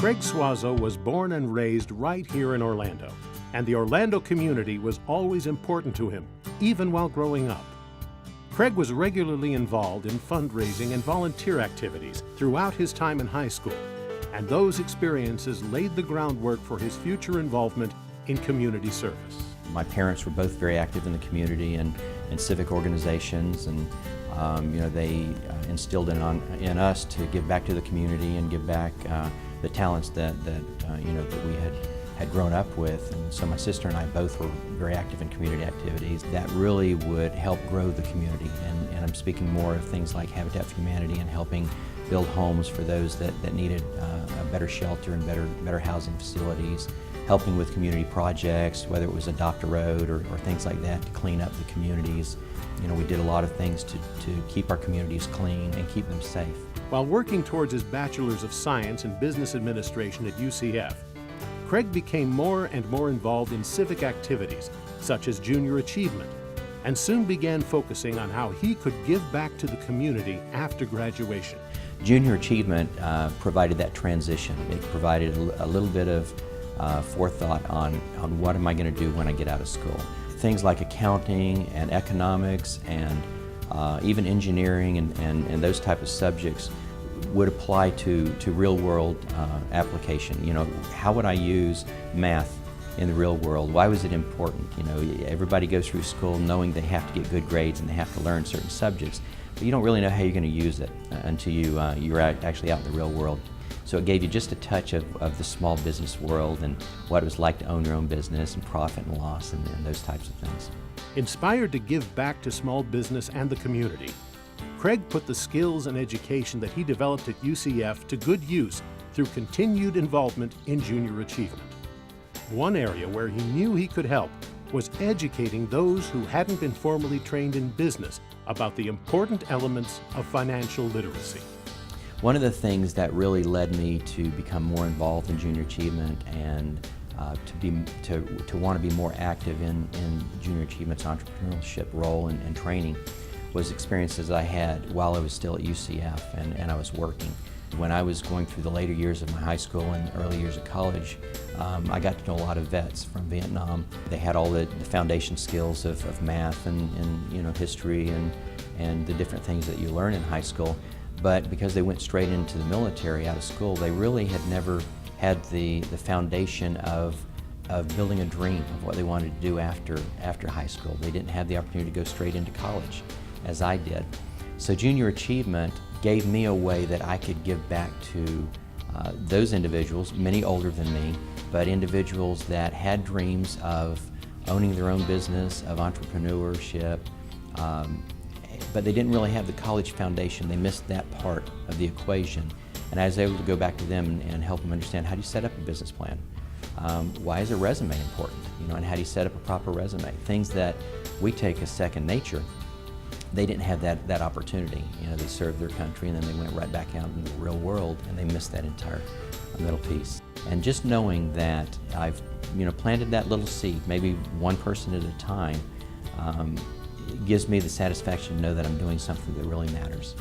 Craig Suazo was born and raised right here in Orlando, and the Orlando community was always important to him, even while growing up. Craig was regularly involved in fundraising and volunteer activities throughout his time in high school, and those experiences laid the groundwork for his future involvement in community service. My parents were both very active in the community and in civic organizations, and they instilled in us to give back to the community and give back the talents that we had grown up with. And so my sister and I both were very active in community activities that really would help grow the community. And I'm speaking more of things like Habitat for Humanity and helping build homes for those that needed a better shelter and better housing facilities, helping with community projects, whether it was Adopt a Road or things like that to clean up the communities. We did a lot of things to keep our communities clean and keep them safe. While working towards his Bachelor's of Science in Business Administration at UCF, Craig became more and more involved in civic activities, such as Junior Achievement, and soon began focusing on how he could give back to the community after graduation. Junior Achievement provided that transition. It provided a little bit of forethought on what am I going to do when I get out of school. Things like accounting and economics and even engineering and those type of subjects would apply to real world application. How would I use math in the real world? Why was it important? Everybody goes through school knowing they have to get good grades and they have to learn certain subjects, but you don't really know how you're going to use it until you're actually out in the real world. So it gave you just a touch of the small business world and what it was like to own your own business and profit and loss and those types of things. Inspired to give back to small business and the community, Craig put the skills and education that he developed at UCF to good use through continued involvement in Junior Achievement. One area where he knew he could help was educating those who hadn't been formally trained in business about the important elements of financial literacy. One of the things that really led me to become more involved in Junior Achievement and to want to be more active in Junior Achievement's entrepreneurship role and training was experiences I had while I was still at UCF and I was working. When I was going through the later years of my high school and early years of college, I got to know a lot of vets from Vietnam. They had all the foundation skills of math and history and the different things that you learn in high school. But because they went straight into the military out of school, they really had never had the foundation of building a dream of what they wanted to do after high school. They didn't have the opportunity to go straight into college, as I did. So Junior Achievement gave me a way that I could give back to those individuals, many older than me, but individuals that had dreams of owning their own business, of entrepreneurship, but they didn't really have the college foundation. They missed that part of the equation. And I was able to go back to them and help them understand, how do you set up a business plan? Why is a resume important? And how do you set up a proper resume? Things that we take as second nature. They didn't have that opportunity. They served their country and then they went right back out into the real world and they missed that entire middle piece. And just knowing that I've planted that little seed, maybe one person at a time, it gives me the satisfaction to know that I'm doing something that really matters.